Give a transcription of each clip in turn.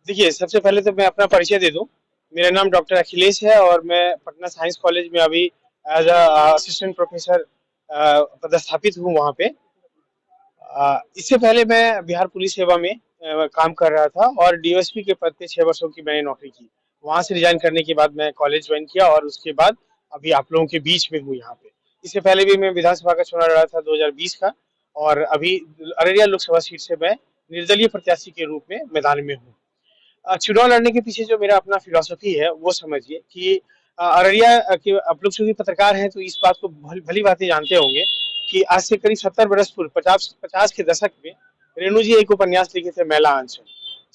देखिए, सबसे पहले तो मैं अपना परिचय दे दूँ। मेरा नाम डॉक्टर अखिलेश है और मैं पटना साइंस कॉलेज में अभी एज़ असिस्टेंट प्रोफ़ेसर पदस्थापित हूँ वहाँ पे। इससे पहले मैं बिहार पुलिस सेवा में काम कर रहा था और डीएसपी के पद पे 6 वर्षों की मैंने नौकरी की। वहाँ से रिज़ाइन करने के बाद मैं कॉलेज जॉइन किया और उसके बाद अभी आप लोगों के बीच में हूँ यहाँ पे। इससे पहले भी मैं विधानसभा का चुनाव लड़ा था 2020 का और अभी अररिया लोकसभा सीट से मैं निर्दलीय प्रत्याशी के रूप में मैदान में हूँ। चुनाव लड़ने के पीछे जो मेरा अपना फिलॉसफी है वो समझिए कि अररिया के आप लोग चूंकि पत्रकार हैं तो इस बात को भली भांति जानते होंगे कि आज से करीब 70 बरस पूर्व 50 के दशक में रेणु जी एक उपन्यास लिखे थे मैला अंचल।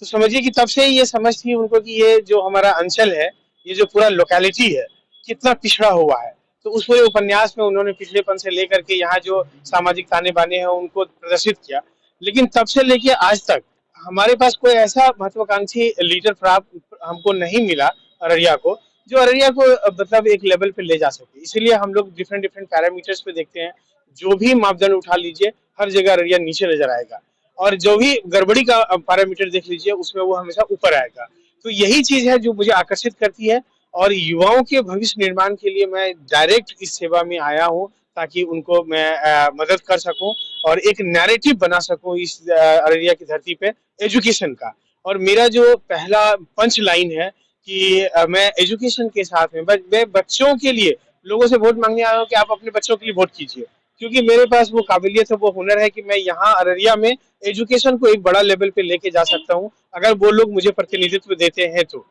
तो समझिए कि तब से ये समझ थी उनको कि ये जो हमारा अंचल है, ये जो पूरा लोकेलिटी है, कितना पिछड़ा हुआ है। तो उस पूरे उपन्यास में उन्होंने पिछड़ेपन से लेकर के यहाँ जो सामाजिक ताने बाने हैं उनको प्रदर्शित किया। लेकिन तब से लेके आज तक हमारे पास कोई ऐसा महत्वाकांक्षी लीडर प्राप्त हमको नहीं मिला अररिया को, जो अररिया को मतलब एक लेवल पे ले जा सके। इसीलिए हम लोग डिफरेंट डिफरेंट पैरामीटर्स पे देखते हैं, जो भी मापदंड उठा लीजिए हर जगह अररिया नीचे नजर आएगा और जो भी गड़बड़ी का पैरामीटर देख लीजिए उसमें वो हमेशा ऊपर आएगा। तो यही चीज है जो मुझे आकर्षित करती है और युवाओं के भविष्य निर्माण के लिए मैं डायरेक्ट इस सेवा में आया हूँ ताकि उनको मैं मदद कर सकूं और एक नैरेटिव बना सकूं इस अररिया की धरती पे एजुकेशन का। और मेरा जो पहला पंच लाइन है कि मैं एजुकेशन के साथ में मैं बच्चों के लिए लोगों से वोट मांगने आया हूँ कि आप अपने बच्चों के लिए वोट कीजिए, क्योंकि मेरे पास वो काबिलियत है, वो हुनर है कि मैं यहाँ अररिया में एजुकेशन को एक बड़ा लेवल पे लेके जा सकता हूँ अगर वो लोग मुझे प्रतिनिधित्व देते हैं तो।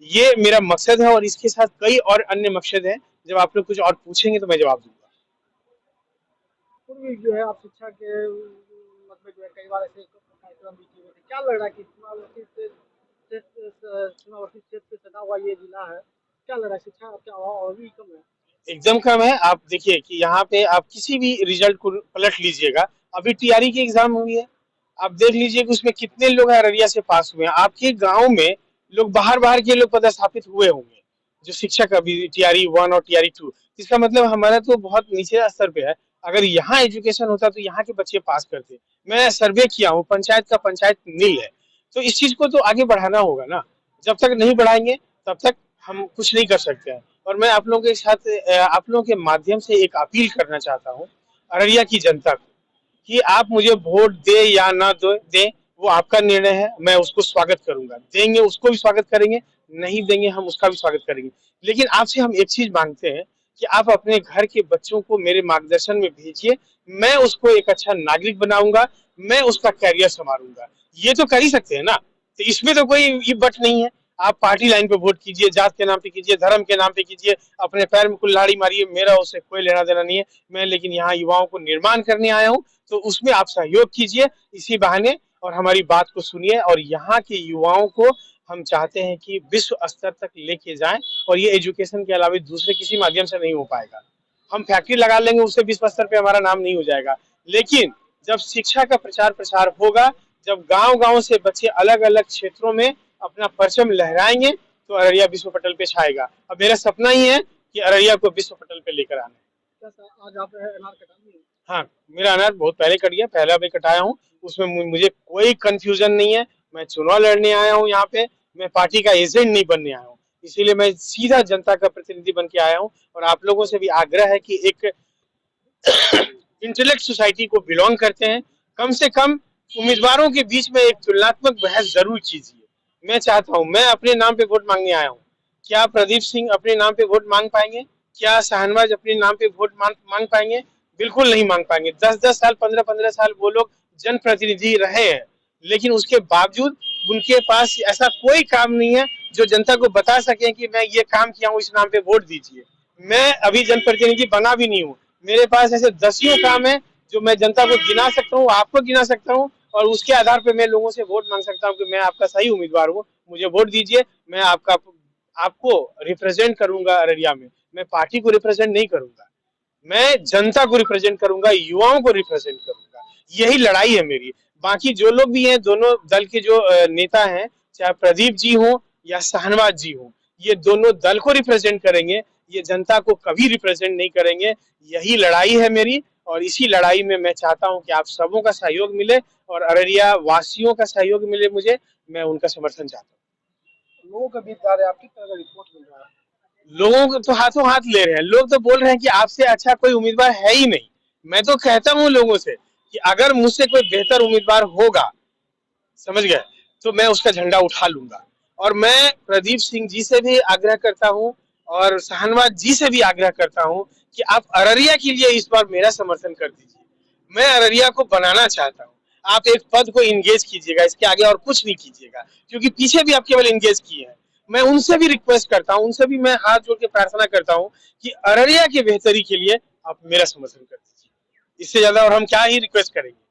ये मेरा मकसद है और इसके साथ कई और अन्य मकसद हैं। जब आप लोग कुछ और पूछेंगे तो मैं जवाब दूंगा। पूर्व जो है आप शिक्षा के मत में जो है कई बार ऐसे कार्यक्रम भी किए हुए थे। क्या लग रहा है कि सीमावर्ती क्षेत्र से सटा हुआ ये जिला है, क्या लग रहा है शिक्षा का अभाव और भी कम है? एकदम कम है। आप देखिए कि यहाँ पे आप किसी भी रिजल्ट को पलट लीजिएगा। अभी टीआरई की एग्जाम हुई है, आप देख लीजिए कि उसमें कितने लोग अररिया से पास हुए हैं। आपके गांव में लोग बाहर बाहर के लोग पदस्थापित हुए होंगे, जो शिक्षक अभी टीआरई 1 और टीआरई 2। इसका मतलब हमारा तो बहुत नीचे स्तर पे है। अगर यहाँ एजुकेशन होता तो यहाँ के बच्चे पास करते। मैं सर्वे किया हूँ, पंचायत का पंचायत नील है। तो इस चीज को तो आगे बढ़ाना होगा ना। जब तक नहीं बढ़ाएंगे तब तक हम कुछ नहीं कर सकते हैं। और मैं आप लोगों के साथ आप लोगों के माध्यम से एक अपील करना चाहता हूँ अररिया की जनता को कि आप मुझे वोट दे या ना दे, वो आपका निर्णय है। मैं उसको स्वागत करूंगा, देंगे उसको भी स्वागत करेंगे, नहीं देंगे हम उसका भी स्वागत करेंगे। लेकिन आपसे हम एक चीज मांगते हैं कि आप अपने घर के बच्चों को मेरे मार्गदर्शन में भेजिए। मैं उसको एक अच्छा नागरिक बनाऊंगा, मैं उसका कैरियर संवारूंगा। ये तो कर ही सकते हैं ना। तो इसमें तो कोई ये बट नहीं है। आप पार्टी लाइन पे वोट कीजिए, जात के नाम पे कीजिए, धर्म के नाम पे कीजिए, अपने पैर में कुल्हाड़ी मारिए, मेरा उससे कोई लेना देना नहीं है। मैं लेकिन यहाँ युवाओं को निर्माण करने आया हूँ, तो उसमें आप सहयोग कीजिए इसी बहाने और हमारी बात को सुनिए। और यहाँ के युवाओं को हम चाहते हैं कि विश्व स्तर तक लेके जाएं और ये एजुकेशन के अलावा दूसरे किसी माध्यम से नहीं हो पाएगा। हम फैक्ट्री लगा लेंगे, उससे विश्व स्तर पे हमारा नाम नहीं हो जाएगा। लेकिन जब शिक्षा का प्रचार प्रसार होगा, जब गांव गांव से बच्चे अलग अलग क्षेत्रों में अपना परचम लहराएंगे, तो अररिया विश्व पटल पे छाएगा। अब मेरा सपना ही है कि अररिया को विश्व पटल पे लेकर आना है। आज आप अनार कटा दिए? हाँ, मेरा अनार बहुत पहले कट गया, पहला भी कटाया हूँ। उसमें मुझे कोई कंफ्यूजन नहीं है। मैं चुनाव लड़ने आया हूँ यहाँ पे, मैं पार्टी का एजेंट नहीं बनने आया हूँ। इसीलिए मैं सीधा जनता का प्रतिनिधि बन के आया हूँ और आप लोगों से भी आग्रह है कि एक इंटेलेक्ट सोसाइटी को बिलोंग करते हैं, कम से कम उम्मीदवारों के बीच में एक तुलनात्मक बहस जरूर कीजिए। मैं चाहता हूं, मैं अपने नाम पे वोट मांगने आया हूं। क्या प्रदीप सिंह अपने नाम पे वोट मांग पाएंगे? क्या शाहनवाज अपने नाम पे वोट मांग पाएंगे? बिल्कुल नहीं मांग पाएंगे। 10-10 साल, 15-15 साल वो लोग जनप्रतिनिधि रहे हैं, लेकिन उसके बावजूद उनके पास ऐसा कोई काम नहीं है जो जनता को बता सके कि मैं ये काम किया हूँ, इस नाम पे वोट दीजिए। मैं अभी जनप्रतिनिधि बना भी नहीं हूँ। मेरे पास ऐसे दसियों काम है जो मैं जनता को गिना सकता हूँ, आपको गिना सकता हूँ और उसके आधार पर मैं लोगों से वोट मांग सकता हूँ कि मैं आपका सही उम्मीदवार हूँ, मुझे वोट दीजिए। मैं आपको रिप्रेजेंट करूंगा अररिया में। मैं पार्टी को रिप्रेजेंट नहीं करूंगा, मैं जनता को रिप्रेजेंट करूंगा, युवाओं को रिप्रेजेंट करूंगा। यही लड़ाई है मेरी। बाकी जो लोग भी हैं, दोनों दल के जो नेता हैं, चाहे प्रदीप जी हो या शाहनवाज जी हो, ये दोनों दल को रिप्रेजेंट करेंगे, ये जनता को कभी रिप्रेजेंट नहीं करेंगे। यही लड़ाई है मेरी और इसी लड़ाई में मैं चाहता हूं कि आप सबों का सहयोग मिले और अररिया वासियों का सहयोग मिले मुझे। मैं उनका समर्थन चाहता हूँ। लोगों के बीच जा रहे हैं, आप किस तरह का रिपोर्ट मिल रहा है? लोगों को तो हाथों हाथ ले रहे हैं, लोग तो बोल रहे हैं कि आपसे अच्छा कोई उम्मीदवार है ही नहीं। मैं तो कहता हूं लोगों से कि अगर मुझसे कोई बेहतर उम्मीदवार होगा, समझ गए, तो मैं उसका झंडा उठा लूंगा। और मैं प्रदीप सिंह जी से भी आग्रह करता हूं और शाहनवाज जी से भी आग्रह करता हूं कि आप अररिया के लिए इस बार मेरा समर्थन कर दीजिए। मैं अररिया को बनाना चाहता हूं। आप एक पद को इंगेज कीजिएगा, इसके आगे और कुछ नहीं कीजिएगा, क्योंकि पीछे भी आप केवल इंगेज किए हैं। मैं उनसे भी रिक्वेस्ट करता हूं, उनसे भी मैं हाथ जोड़ के प्रार्थना करता हूं कि अररिया की बेहतरी के लिए आप मेरा समर्थन कर दीजिए। इससे ज्यादा और हम क्या ही रिक्वेस्ट करेंगे।